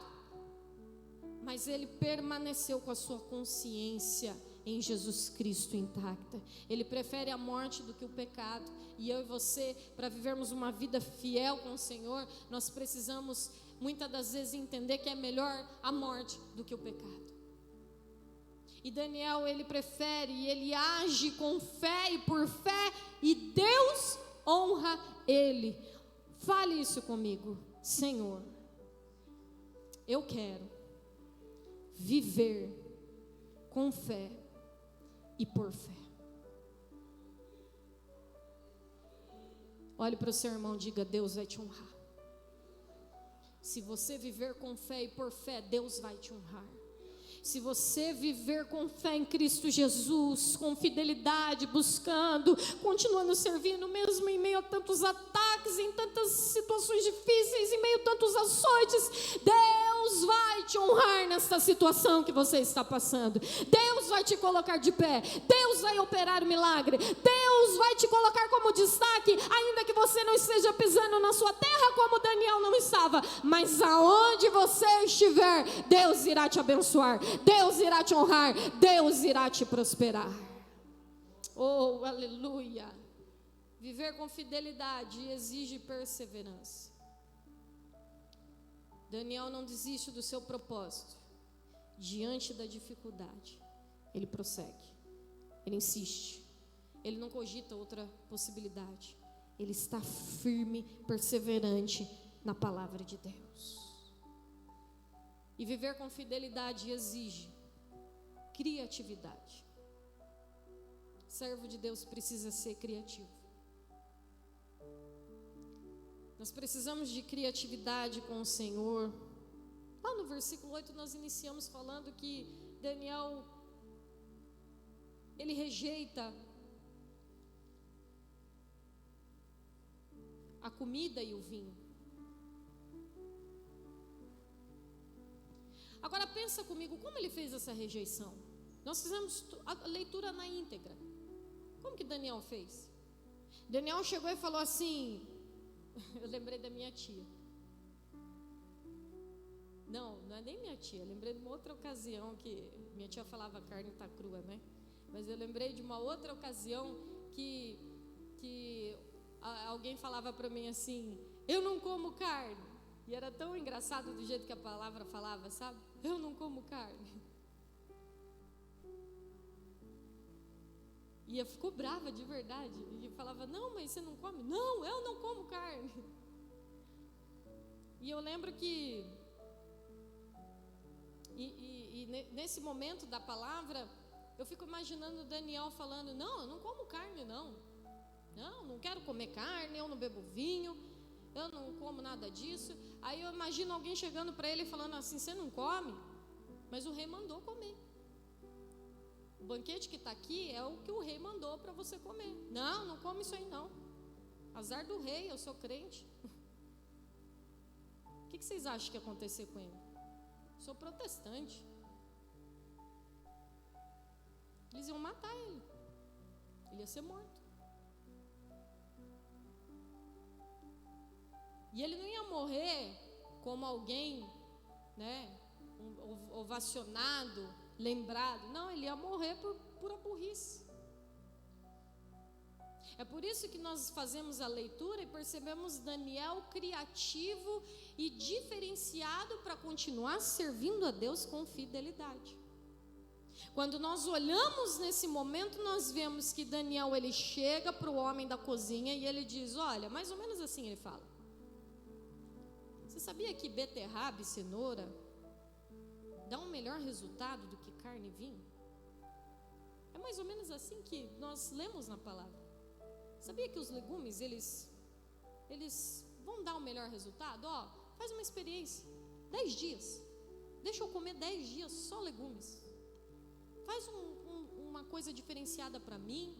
mas ele permaneceu com a sua consciência em Jesus Cristo intacta. Ele prefere a morte do que o pecado. E eu e você, para vivermos uma vida fiel com o Senhor, nós precisamos muitas das vezes entender que é melhor a morte do que o pecado. E Daniel, ele prefere, e ele age com fé e por fé, e Deus honra ele. Fale isso comigo. Senhor, eu quero viver com fé e por fé. Olhe para o seu irmão e diga: Deus vai te honrar. Se você viver com fé e por fé, Deus vai te honrar. Se você viver com fé em Cristo Jesus, com fidelidade, buscando, continuando servindo, mesmo em meio a tantos ataques, em tantas situações difíceis, em meio a tantos açoites, Deus vai te honrar nesta situação que você está passando. Deus vai te colocar de pé. Deus vai operar o milagre. Deus vai te colocar como destaque, ainda que você não esteja pisando na sua terra como Daniel não estava, mas aonde você estiver, Deus irá te abençoar. Deus irá te honrar, Deus irá te prosperar. Oh, aleluia. Viver com fidelidade exige perseverança. Daniel não desiste do seu propósito. Diante da dificuldade, ele prossegue, ele insiste, ele não cogita outra possibilidade. Ele está firme, perseverante na palavra de Deus. E viver com fidelidade exige criatividade. Servo de Deus precisa ser criativo. Nós precisamos de criatividade com o Senhor. Lá no versículo 8 nós iniciamos falando que Daniel, ele rejeita a comida e o vinho. Agora pensa comigo, como ele fez essa rejeição? Nós fizemos a leitura na íntegra. Como que Daniel fez? Daniel chegou e falou assim, eu lembrei da minha tia. Não é nem minha tia, eu lembrei de uma outra ocasião que minha tia falava a carne está crua, né? Mas eu lembrei de uma outra ocasião que alguém falava para mim assim, eu não como carne. E era tão engraçado do jeito que a palavra falava, sabe? Eu não como carne. E eu ficou brava de verdade. E falava, não, mas você não come? Não, eu não como carne. E eu lembro que nesse momento da palavra, eu fico imaginando Daniel falando, não, eu não como carne, não. Não quero comer carne, eu não bebo vinho, eu não como nada disso. Aí eu imagino alguém chegando para ele e falando assim, você não come? Mas o rei mandou comer. O banquete que está aqui é o que o rei mandou para você comer. Não come isso aí não. Azar do rei, eu sou crente. O que vocês acham que ia acontecer com ele? Sou protestante. Eles iam matar ele. Ele ia ser morto. E ele não ia morrer como alguém, né, ovacionado, lembrado. Não, ele ia morrer por pura burrice. É por isso que nós fazemos a leitura e percebemos Daniel criativo e diferenciado para continuar servindo a Deus com fidelidade. Quando nós olhamos nesse momento, nós vemos que Daniel, ele chega para o homem da cozinha e ele diz, olha, mais ou menos assim ele fala. Você sabia que beterraba e cenoura dá um melhor resultado do que carne e vinho? É mais ou menos assim que nós lemos na palavra. Sabia que os legumes, eles vão dar um melhor resultado? Faz uma experiência, 10 dias. Deixa eu comer 10 dias só legumes. Faz uma coisa diferenciada para mim,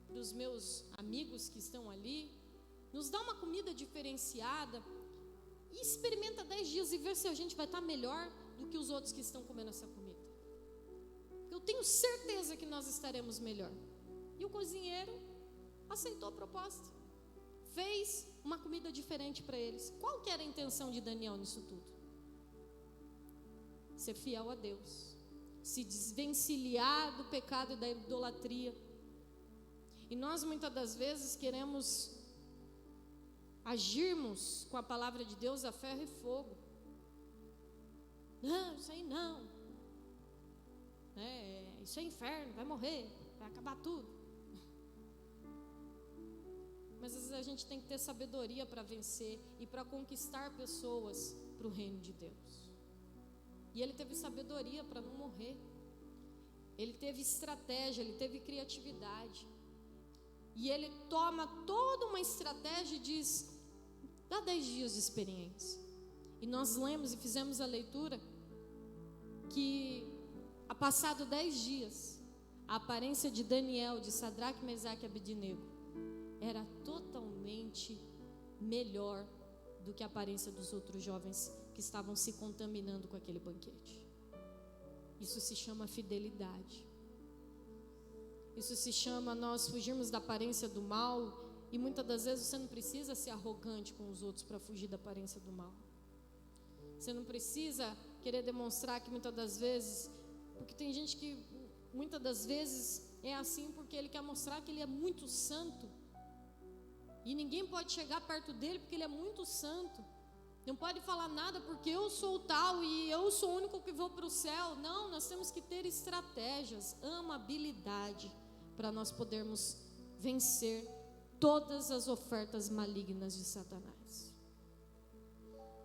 para os meus amigos que estão ali. Nos dá uma comida diferenciada e experimenta 10 dias e vê se a gente vai estar melhor do que os outros que estão comendo essa comida. Eu tenho certeza que nós estaremos melhor. E o cozinheiro aceitou a proposta. Fez uma comida diferente para eles. Qual que era a intenção de Daniel nisso tudo? Ser fiel a Deus. Se desvencilhar do pecado e da idolatria. E nós muitas das vezes queremos agirmos com a palavra de Deus a ferro e fogo. Não, isso aí não. Isso é inferno, vai morrer, vai acabar tudo. Mas às vezes a gente tem que ter sabedoria para vencer e para conquistar pessoas para o reino de Deus. E ele teve sabedoria para não morrer. Ele teve estratégia, ele teve criatividade. E ele toma toda uma estratégia e diz, dá 10 dias de experiência. E nós lemos e fizemos a leitura que, a passado 10 dias, a aparência de Daniel, de Sadraque, Mesaque e Abednego, era totalmente melhor do que a aparência dos outros jovens que estavam se contaminando com aquele banquete. Isso se chama fidelidade. Isso se chama nós fugirmos da aparência do mal. E muitas das vezes você não precisa ser arrogante com os outros para fugir da aparência do mal. Você não precisa querer demonstrar que muitas das vezes, porque tem gente que muitas das vezes é assim porque ele quer mostrar que ele é muito santo. E ninguém pode chegar perto dele porque ele é muito santo. Não pode falar nada porque eu sou tal e eu sou o único que vou para o céu. Não, nós temos que ter estratégias, amabilidade, para nós podermos vencer todas as ofertas malignas de Satanás.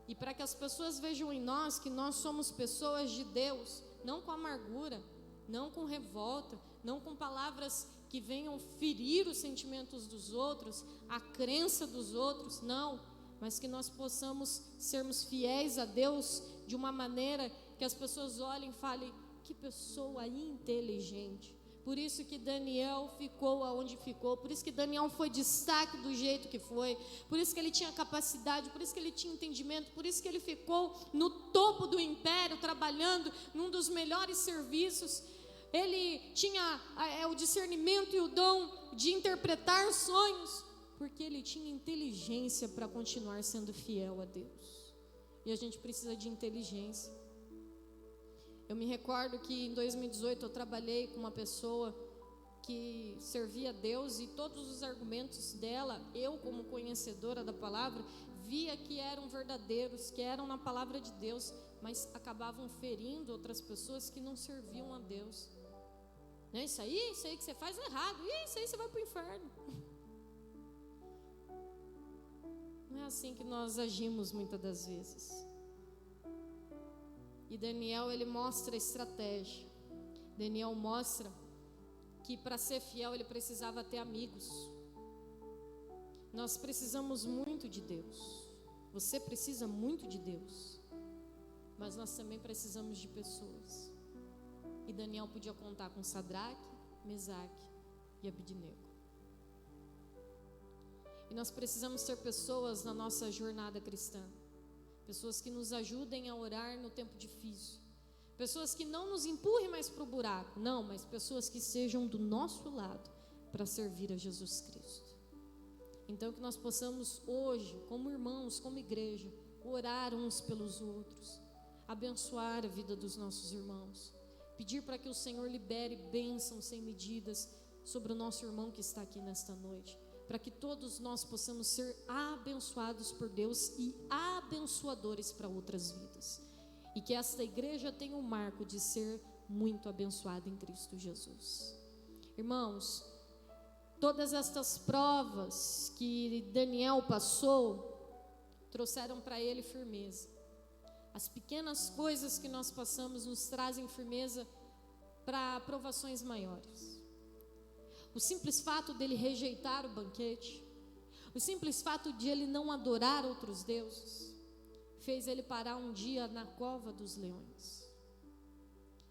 E para que as pessoas vejam em nós que nós somos pessoas de Deus, não com amargura, não com revolta, não com palavras que venham ferir os sentimentos dos outros, a crença dos outros, não, mas que nós possamos sermos fiéis a Deus de uma maneira que as pessoas olhem e falem: que pessoa inteligente. Por isso que Daniel ficou aonde ficou, por isso que Daniel foi destaque do jeito que foi, por isso que ele tinha capacidade, por isso que ele tinha entendimento, por isso que ele ficou no topo do império, trabalhando num dos melhores serviços. Ele tinha o discernimento e o dom de interpretar sonhos, porque ele tinha inteligência para continuar sendo fiel a Deus. E a gente precisa de inteligência. Eu me recordo que em 2018 eu trabalhei com uma pessoa que servia a Deus, e todos os argumentos dela, eu como conhecedora da palavra, via que eram verdadeiros, que eram na palavra de Deus, mas acabavam ferindo outras pessoas que não serviam a Deus. Né? Isso aí que você faz é errado, isso aí você vai para o inferno. Não é assim que nós agimos muitas das vezes. E Daniel, ele mostra a estratégia. Daniel mostra que para ser fiel ele precisava ter amigos. Nós precisamos muito de Deus. Você precisa muito de Deus. Mas nós também precisamos de pessoas. E Daniel podia contar com Sadraque, Mesaque e Abednego. E nós precisamos ter pessoas na nossa jornada cristã. Pessoas que nos ajudem a orar no tempo difícil. Pessoas que não nos empurrem mais para o buraco. Não, mas pessoas que sejam do nosso lado para servir a Jesus Cristo. Então que nós possamos hoje, como irmãos, como igreja, orar uns pelos outros. Abençoar a vida dos nossos irmãos. Pedir para que o Senhor libere bênçãos sem medidas sobre o nosso irmão que está aqui nesta noite. Para que todos nós possamos ser abençoados por Deus e abençoadores para outras vidas. E que esta igreja tenha um marco de ser muito abençoada em Cristo Jesus. Irmãos, todas estas provas que Daniel passou, trouxeram para ele firmeza. As pequenas coisas que nós passamos nos trazem firmeza para provações maiores. O simples fato dele rejeitar o banquete, o simples fato de ele não adorar outros deuses, fez ele parar um dia na cova dos leões.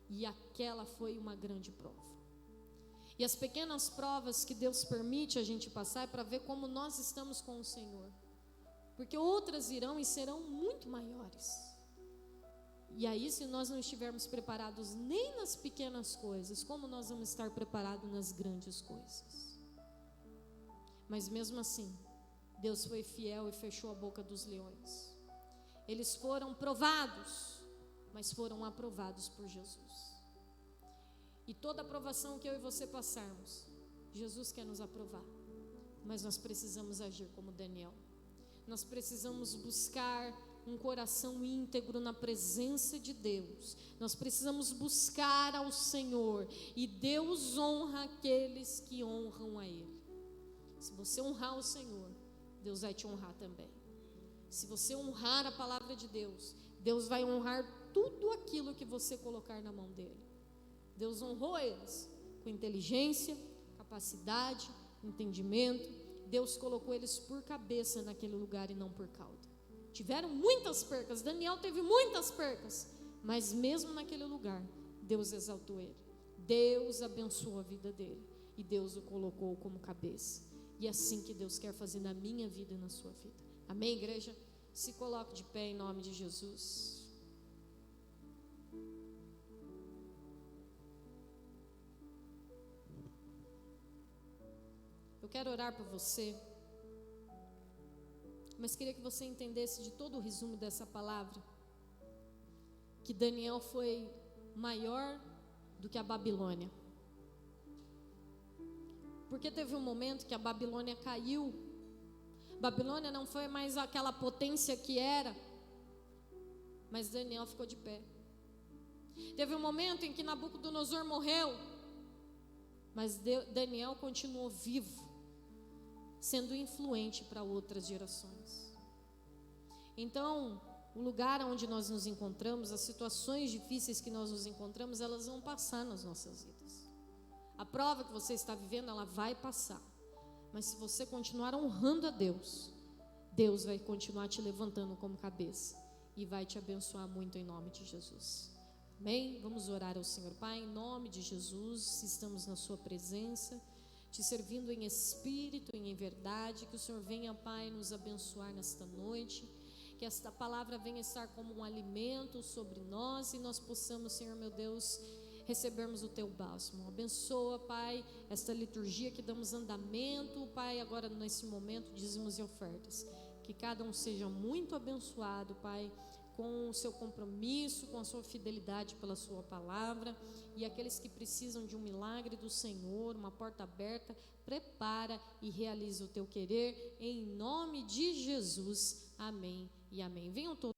E aquela foi uma grande prova. E as pequenas provas que Deus permite a gente passar é para ver como nós estamos com o Senhor. Porque outras irão e serão muito maiores. E aí, se nós não estivermos preparados nem nas pequenas coisas, como nós vamos estar preparados nas grandes coisas? Mas mesmo assim, Deus foi fiel e fechou a boca dos leões. Eles foram provados, mas foram aprovados por Jesus. E toda aprovação que eu e você passarmos, Jesus quer nos aprovar. Mas nós precisamos agir como Daniel. Nós precisamos buscar um coração íntegro na presença de Deus. Nós precisamos buscar ao Senhor. E Deus honra aqueles que honram a Ele. Se você honrar o Senhor, Deus vai te honrar também. Se você honrar a palavra de Deus, Deus vai honrar tudo aquilo que você colocar na mão dEle. Deus honrou eles com inteligência, capacidade, entendimento. Deus colocou eles por cabeça naquele lugar e não por cauda. Tiveram muitas percas, Daniel teve muitas percas, mas mesmo naquele lugar, Deus exaltou ele. Deus abençoou a vida dele e Deus o colocou como cabeça. E é assim que Deus quer fazer na minha vida e na sua vida. Amém, igreja? Se coloque de pé em nome de Jesus. Eu quero orar por você, mas queria que você entendesse de todo o resumo dessa palavra, que Daniel foi maior do que a Babilônia. Porque teve um momento que a Babilônia caiu. Babilônia não foi mais aquela potência que era, mas Daniel ficou de pé. Teve um momento em que Nabucodonosor morreu, mas Daniel continuou vivo, sendo influente para outras gerações. Então, o lugar onde nós nos encontramos, as situações difíceis que nós nos encontramos, elas vão passar nas nossas vidas. A prova que você está vivendo, ela vai passar. Mas se você continuar honrando a Deus, Deus vai continuar te levantando como cabeça e vai te abençoar muito em nome de Jesus. Amém? Vamos orar ao Senhor. Pai, em nome de Jesus, estamos na sua presença, te servindo em espírito e em verdade. Que o Senhor venha, Pai, nos abençoar nesta noite, que esta palavra venha estar como um alimento sobre nós e nós possamos, Senhor meu Deus, recebermos o teu bálsamo. Abençoa, Pai, esta liturgia que damos andamento, Pai, agora nesse momento, dízimos e ofertas. Que cada um seja muito abençoado, Pai, com o seu compromisso, com a sua fidelidade pela sua palavra. E aqueles que precisam de um milagre do Senhor, uma porta aberta, prepara e realiza o teu querer, em nome de Jesus. Amém e amém. Venham todos.